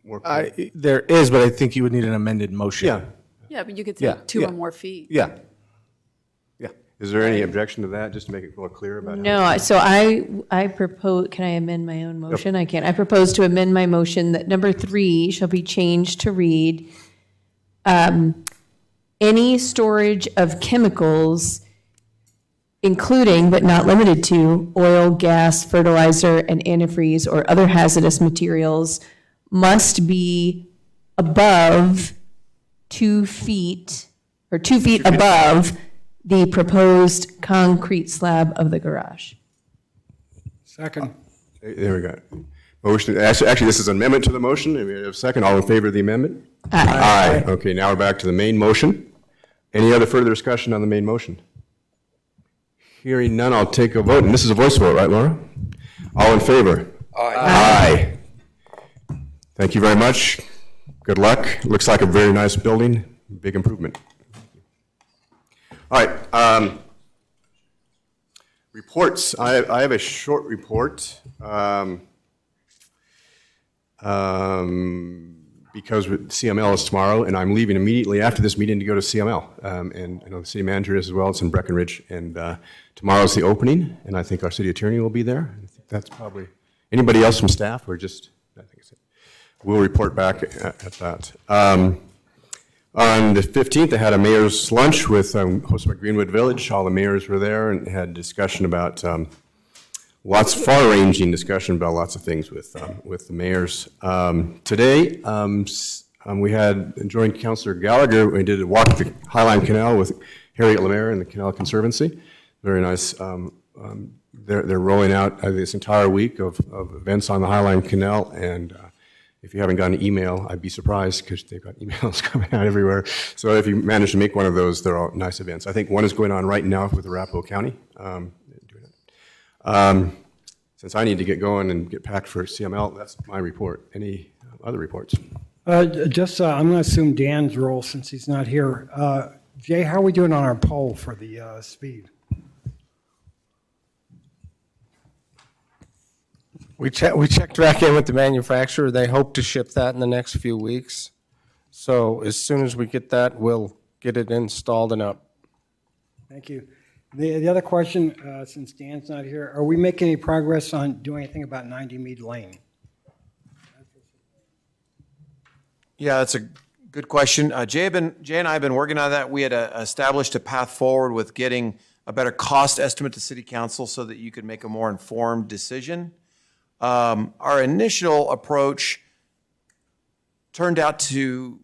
more clear? There is, but I think you would need an amended motion. Yeah, Yeah, but you could Yeah, say 2 yeah. or more feet. yeah. Yeah. Is there any objection to that, just to make it more clear about how? No, so I propose, can I amend my own motion? I can. I propose to amend my motion that number 3 shall be changed to read, any storage of chemicals, including but not limited to oil, gas, fertilizer, and antifreeze or other hazardous materials, must be above 2 feet, or 2 feet above the proposed concrete slab of the garage. Second. There we go. Motion, actually, this is an amendment to the motion. We have a second. All in favor of the amendment? Aye. Okay, now we're back to the main motion. Any other further discussion on the main motion? Hearing none, I'll take a vote. And this is a voice vote, right, Laura? All in favor? Aye. Thank you very much. Good luck. Looks like a very nice building. Big improvement. All right. Reports. I have a short report. Because CML is tomorrow, and I'm leaving immediately after this meeting to go to CML. And I know the city manager is as well. It's in Breckenridge. And tomorrow's the opening, and I think our city attorney will be there. I think that's probably, anybody else from staff, or just, I think it's it. We'll report back at that. On the 15th, I had a mayor's lunch with, hosted by Greenwood Village. All the mayors were there and had discussion about lots of far-ranging discussion about lots of things with the mayors. Today, we had, joined Councilor Gallagher, we did a walk the Highline Canal with Harriet Lemaire and the Canal Conservancy. Very nice. They're rolling out this entire week of events on the Highline Canal, and if you haven't gotten an email, I'd be surprised because they've got emails coming out everywhere. So if you manage to make one of those, they're all nice events. I think one is going on right now with Arapahoe County. Since I need to get going and get packed for CML, that's my report. Any other reports? I'm going to assume Dan's role since he's not here. Jay, how are we doing on our poll for the speed? We checked back in with the manufacturer. They hope to ship that in the next few weeks. So as soon as we get that, we'll get it installed and up. Thank you. The other question, since Dan's not here, are we making any progress on doing anything about 90 Mead Lane? Yeah, that's a good question. Jay and I have been working on that. We had established a path forward with getting a better cost estimate to City Council so that you could make a more informed decision. Our initial approach turned out to,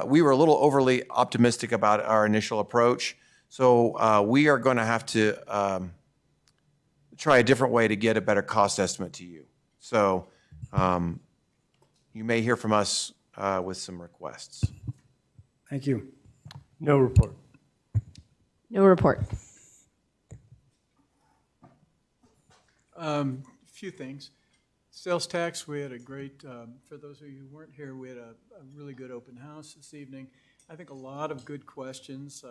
we were a little overly optimistic about our initial approach. So we are going to have to try a different way to get a better cost estimate to you. So you may hear from us with some requests. Thank you. No report. No report. Few things. Sales tax, we had a great, for those of you who weren't here, we had a really good open house this evening. I think a lot of good questions.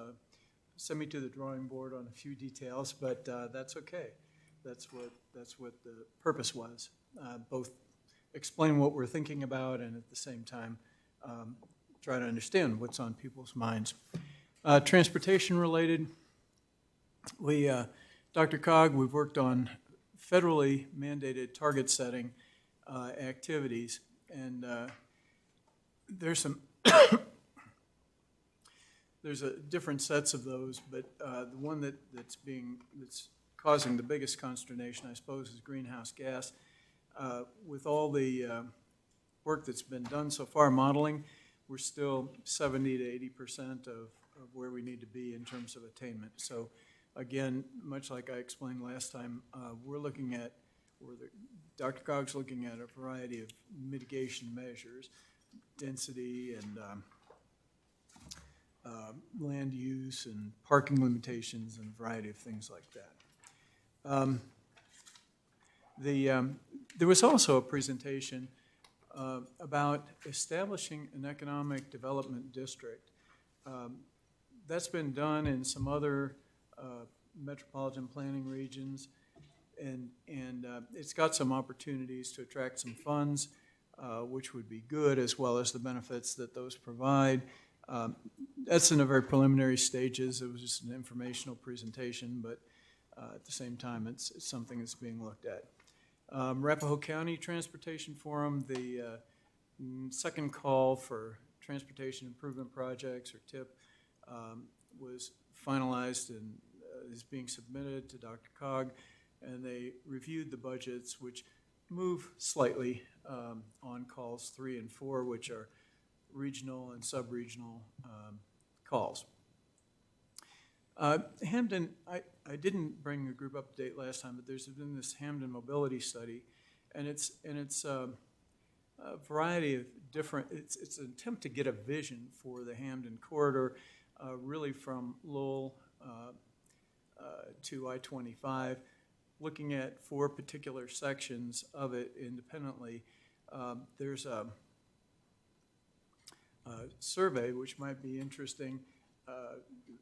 Send me to the drawing board on a few details, but that's okay. That's what the purpose was. Both explain what we're thinking about and at the same time try to understand what's on people's minds. Transportation related, Dr. Cog, we've worked on federally mandated target setting activities, and there's some there's different sets of those, but the one that's causing the biggest consternation, I suppose, is greenhouse gas. With all the work that's been done so far, modeling, we're still 70 to 80% of where we need to be in terms of attainment. So again, much like I explained last time, we're looking at, Dr. Cog's looking at a variety of mitigation measures, density and land use and parking limitations and a variety of things like that. There was also a presentation about establishing an economic development district. That's been done in some other metropolitan planning regions. And it's got some opportunities to attract some funds, which would be good, as well as the benefits that those provide. That's in the very preliminary stages. It was just an informational presentation, but at the same time, it's something that's being looked at. Arapahoe County Transportation Forum, the second call for transportation improvement projects, or TIP, was finalized and is being submitted to Dr. Cog, and they reviewed the budgets, which move slightly on calls 3 and 4, which are regional and sub-regional calls. Hamden, I didn't bring a group update last time, but there's been this Hamden mobility study, and it's a variety of different, it's an attempt to get a vision for the Hamden corridor, really from Lowell to I-25, looking at 4 particular sections of it independently. There's a survey which might be interesting.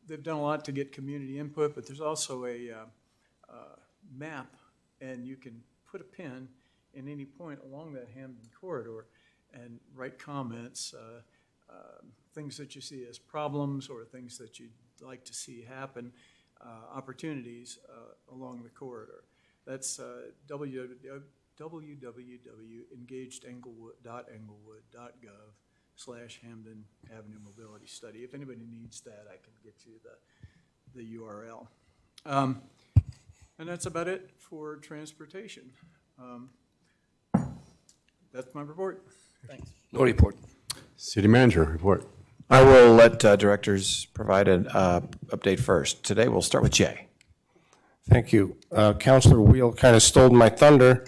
They've done a lot to get community input, but there's also a map, and you can put a pin in any point along that Hamden corridor and write comments, things that you see as problems or things that you'd like to see happen, opportunities along the corridor. That's www.engagedenglewood.englewood.gov/Hamden Avenue Mobility Study. If anybody needs that, I can get you the URL. And that's about it for transportation. That's my report. Thanks. No report. City Manager report. I will let directors provide an update first. Today, we'll start with Jay. Thank you. Councilor Wheel kind of stole my thunder.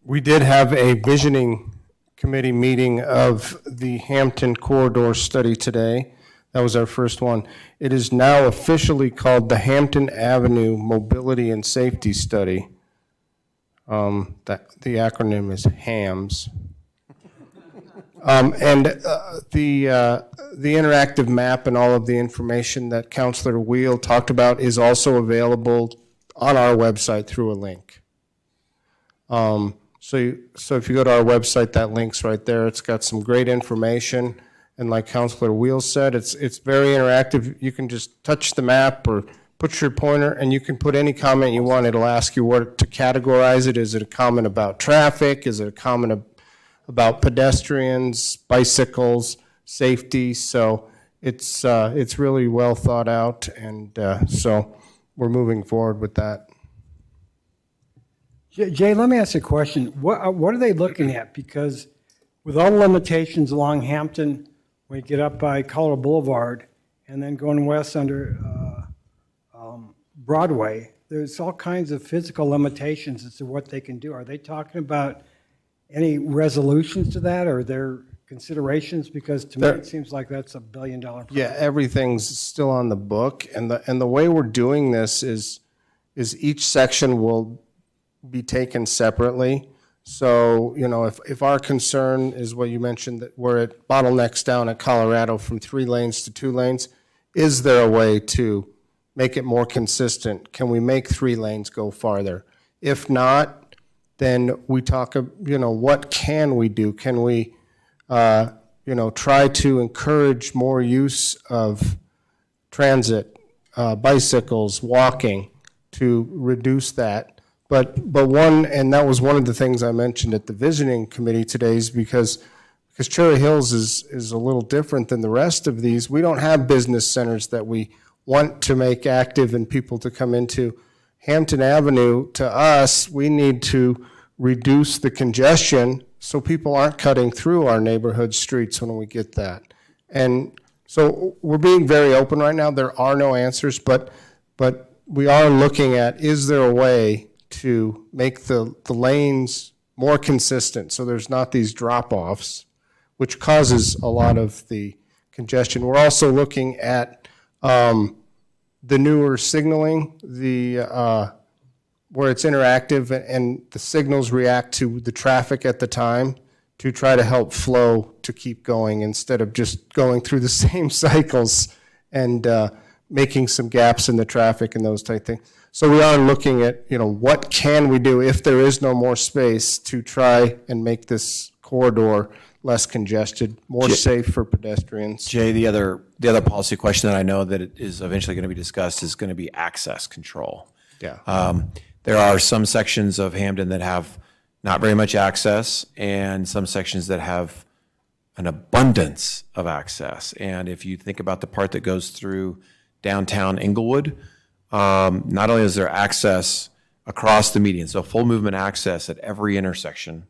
We did have a visioning committee meeting of the Hampton Corridor Study today. That was our first one. It is now officially called the Hampton Avenue Mobility and Safety Study. The acronym is HAMS. The interactive map and all of the information that Councilor Wheel talked about is also available on our website through a link. So if you go to our website, that link's right there. It's got some great information, and like Councilor Wheel said, it's very interactive. You can just touch the map or put your pointer, and you can put any comment you want. It'll ask you what to categorize it. Is it a comment about traffic? Is it a comment about pedestrians, bicycles, safety? So it's really well thought out, and so we're moving forward with that. Jay, let me ask you a question. What are they looking at? Because with all the limitations along Hampton, when you get up by Colorado Boulevard and then going west under Broadway, there's all kinds of physical limitations as to what they can do. Are they talking about any resolutions to that, or are there considerations? Because to me, it seems like that's $1 billion project. Yeah, everything's still on the book, and the way we're doing this is each section will be taken separately. So, you know, if our concern is what you mentioned, that we're at bottlenecks down at Colorado from 3 lanes to 2 lanes, is there a way to make it more consistent? Can we make 3 lanes go farther? If not, then we talk, you know, what can we do? Can we, you know, try to encourage more use of transit, bicycles, walking, to reduce that? But one, and that was one of the things I mentioned at the visioning committee today, is because Cherry Hills is a little different than the rest of these. We don't have business centers that we want to make active and people to come into. Hampton Avenue, to us, we need to reduce the congestion so people aren't cutting through our neighborhood streets when we get that. And so we're being very open right now. There are no answers, but we are looking at, is there a way to make the lanes more consistent so there's not these drop-offs, which causes a lot of the congestion. We're also looking at the newer signaling, where it's interactive and the signals react to the traffic at the time to try to help flow to keep going instead of just going through the same cycles and making some gaps in the traffic and those type things. So we are looking at, what can we do if there is no more space to try and make this corridor less congested, more safe for pedestrians. Jay, the other policy question that I know that it is eventually going to be discussed is going to be access control. Yeah. There are some sections of Hampden that have not very much access, and some sections that have an abundance of access. And if you think about the part that goes through downtown Inglewood, not only is there access across the median, so full movement access at every intersection,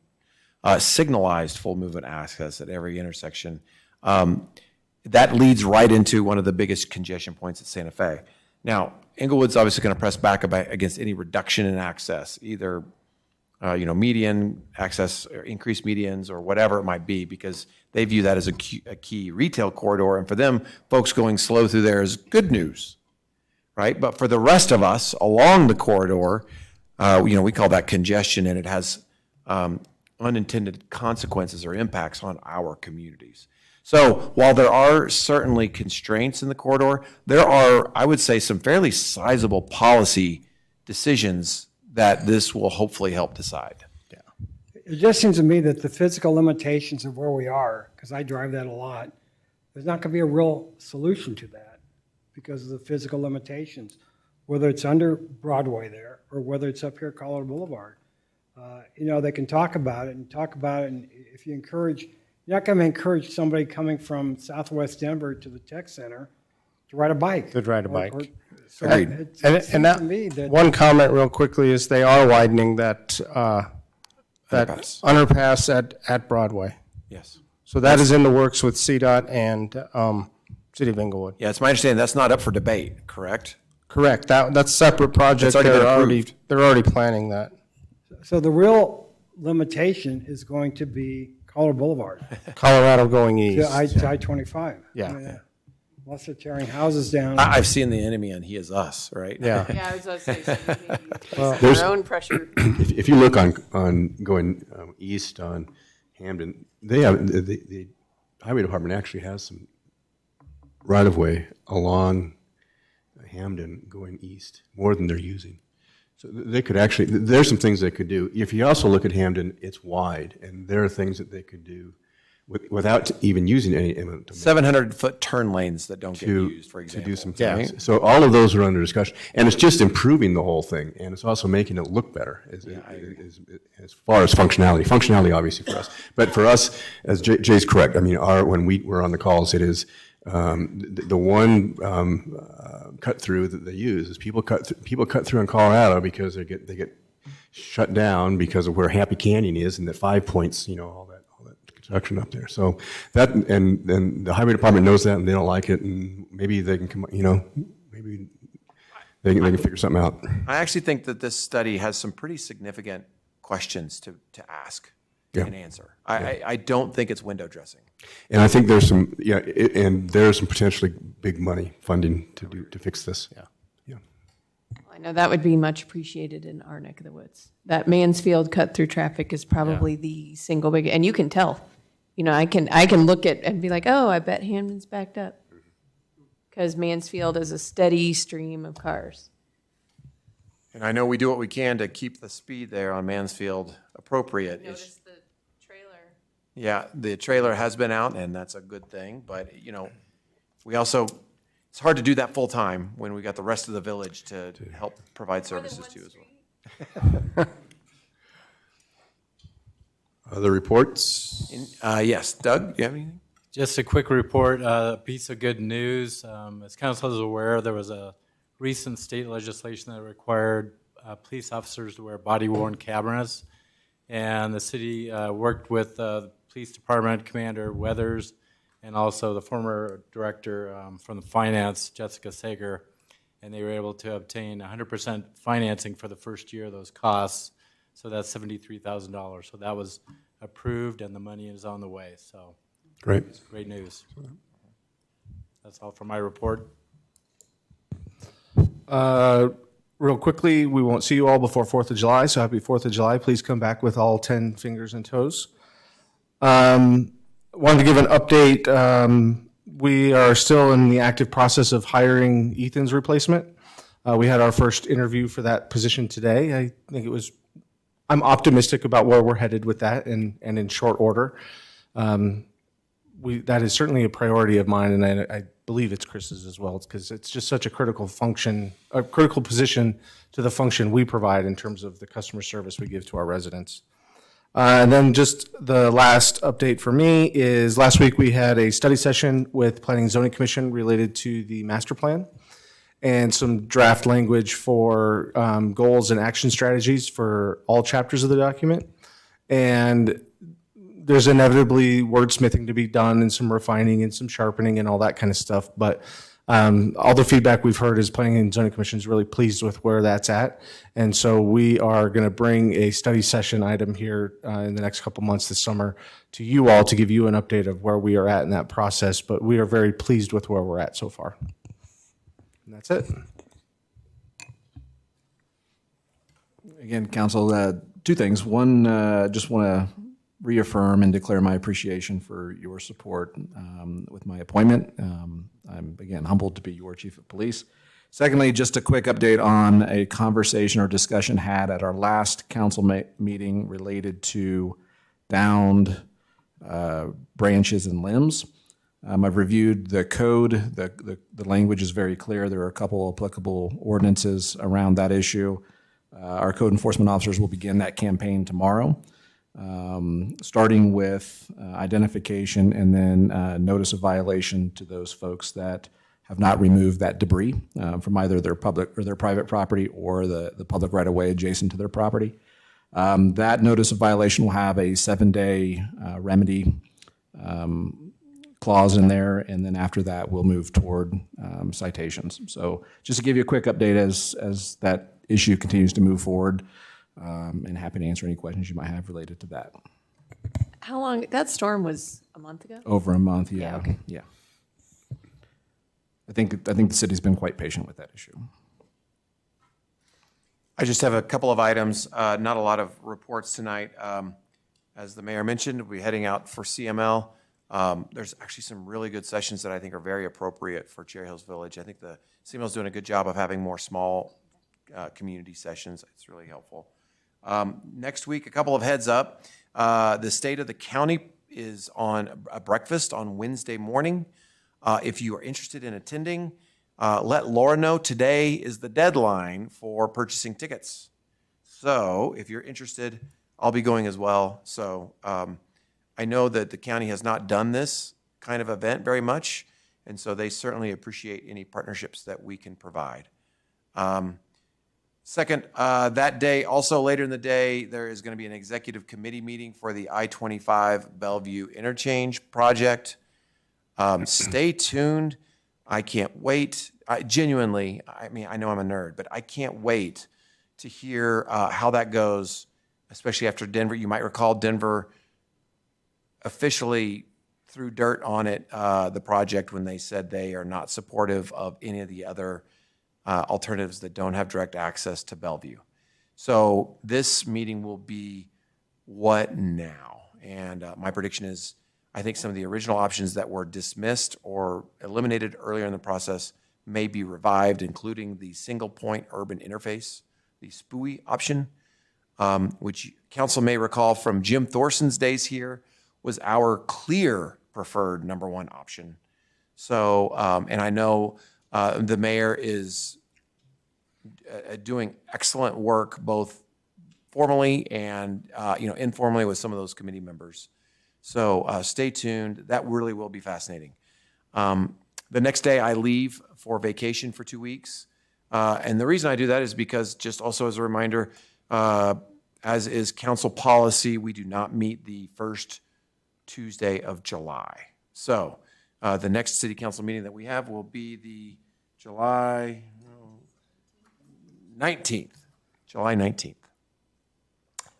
signalized full movement access at every intersection, that leads right into one of the biggest congestion points at Santa Fe. Now, Inglewood's obviously going to press back against any reduction in access, either median access or increased medians or whatever it might be, because they view that as a key retail corridor. And for them, folks going slow through there is good news, right? But for the rest of us along the corridor, we call that congestion, and it has unintended consequences or impacts on our communities. So while there are certainly constraints in the corridor, there are, I would say, some fairly sizable policy decisions that this will hopefully help decide. Yeah. It just seems to me that the physical limitations of where we are, because I drive that a lot, there's not going to be a real solution to that because of the physical limitations, whether it's under Broadway there or whether it's up here at Colorado Boulevard. They can talk about it, and if you encourage, you're not going to encourage somebody coming from Southwest Denver to the tech center to ride a bike. To ride a bike. And that one comment real quickly is they are widening that underpass at Broadway. Yes. So that is in the works with CDOT and City of Inglewood. Yeah, it's my understanding that's not up for debate, correct? Correct. That's a separate project. It's already been They're already planning that. So the real limitation is going to be Colorado Boulevard. Colorado going east. To I-25. Yeah. Unless they're tearing houses down. I've seen the enemy on He Is Us, right? Yeah. Yeah, I was about to say, There's- their own pressure. If you look on going east on Hampden, they have, the highway department actually has some right-of-way along Hampden going east, more than they're using. So they could actually, there's some things they could do. If you also look at Hampden, it's wide, and there are things that they could do without even using any eminent domain. 700-foot turn lanes that don't get used, for example. To do some things. So all of those are under discussion, and it's just improving the whole thing, and it's also making it look better as far as functionality. Functionality, obviously, for us. But for us, as Jay's correct, I mean, when we're on the calls, it is the one cut through that they use is people cut through in Colorado because they get shut down because of where Happy Canyon is and the 5 Points, all that construction up there. So that and the highway department knows that and they don't like it, and maybe they can come, maybe they can figure something out. I actually think that this study has some pretty significant questions to ask and answer. I don't think it's window dressing. And I think there's some, and there's some potentially big money funding to fix this. Yeah. I know that would be much appreciated in our neck of the woods. That Mansfield cut through traffic is probably the single big, and you can tell. I can look at and be like, oh, I bet Hampden's backed up, because Mansfield is a steady stream of cars. And I know we do what we can to keep the speed there on Mansfield appropriate. Notice the trailer. Yeah, the trailer has been out, and that's a good thing. But, we also, it's hard to do that full time when we got the rest of the village to help provide services to as well. Other reports? Yes, Doug, do you have anything? Just a quick report, a piece of good news. As council is aware, there was a recent state legislation that required police officers to wear body-worn cameras. And the city worked with the police department, Commander Weathers, and also the former director from the finance, Jessica Sager, and they were able to obtain 100% financing for the first year of those costs. So that's $73,000. So that was approved, and the money is on the way. So great, it's great news. That's all for my report. Real quickly, we won't see you all before 4th of July, so happy 4th of July. Please come back with all 10 fingers and toes. Wanted to give an update. we are still in the active process of hiring Ethan's replacement. We had our first interview for that position today. I think I'm optimistic about where we're headed with that and in short order. That is certainly a priority of mine, and I believe it's Chris's as well, because it's just such a critical function, a critical position to the function we provide in terms of the customer service we give to our residents. And then just the last update for me is last week we had a study session with Planning and Zoning Commission related to the master plan and some draft language for goals and action strategies for all chapters of the document. And there's inevitably wordsmithing to be done and some refining and some sharpening and all that kind of stuff. But all the feedback we've heard is Planning and Zoning Commission is really pleased with where that's at. And so we are going to bring a study session item here in the next couple months this summer to you all to give you an update of where we are at in that process. But we are very pleased with where we're at so far. And that's it. Again, Council, two things. One, just want to reaffirm and declare my appreciation for your support with my appointment. I'm, again, humbled to be your chief of police. Secondly, just a quick update on a conversation or discussion had at our last council meeting related to downed branches and limbs. I've reviewed the code. The language is very clear. There are a couple applicable ordinances around that issue. Our code enforcement officers will begin that campaign tomorrow. Starting with identification and then notice of violation to those folks that have not removed that debris from either their public or their private property or the public right-of-way adjacent to their property. That notice of violation will have a 7-day remedy clause in there, and then after that we'll move toward citations. So just to give you a quick update as that issue continues to move forward. And happy to answer any questions you might have related to that. How long, that storm was a month ago? Over a month, yeah. okay. Yeah. I think the city's been quite patient with that issue. I just have a couple of items, not a lot of reports tonight. As the mayor mentioned, we'll be heading out for CML. There's actually some really good sessions that I think are very appropriate for Cherry Hills Village. I think the CML is doing a good job of having more small community sessions. It's really helpful. Next week, a couple of heads up. The state of the county is on a breakfast on Wednesday morning. If you are interested in attending, let Laura know. Today is the deadline for purchasing tickets. So if you're interested, I'll be going as well. So I know that the county has not done this kind of event very much, and so they certainly appreciate any partnerships that we can provide. Second, that day, also later in the day, there is going to be an executive committee meeting for the I-25 Bellevue Interchange project. Stay tuned. I can't wait. Genuinely, I mean, I know I'm a nerd, but I can't wait to hear how that goes, especially after Denver. You might recall Denver officially threw dirt on it, the project, when they said they are not supportive of any of the other alternatives that don't have direct access to Bellevue. So this meeting will be what now? And my prediction is I think some of the original options that were dismissed or eliminated earlier in the process may be revived, including the single point urban interface, the SPUI option, which council may recall from Jim Thorson's days here was our clear preferred number one option. So, and I know the mayor is doing excellent work, both formally and informally with some of those committee members. So stay tuned. That really will be fascinating. The next day I leave for vacation for 2 weeks. And the reason I do that is because, just also as a reminder, as is council policy, we do not meet the first Tuesday of July. So the next city council meeting that we have will be the July 19th. July 19th.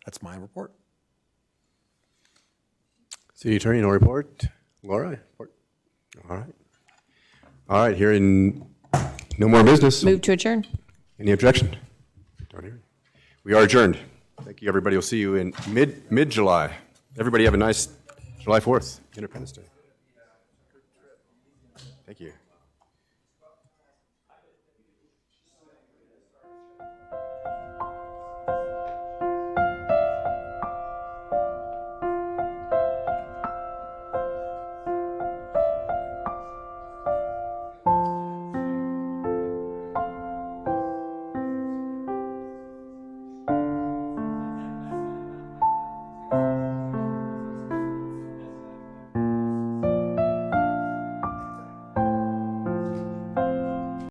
That's my report. City Attorney, no report. Laura, report. All right. All right, hearing no more business. Move to adjourn. Any objection? Don't hear. We are adjourned. Thank you, everybody. We'll see you in mid-July. Everybody have a nice July 4th, Independence Day. Thank you.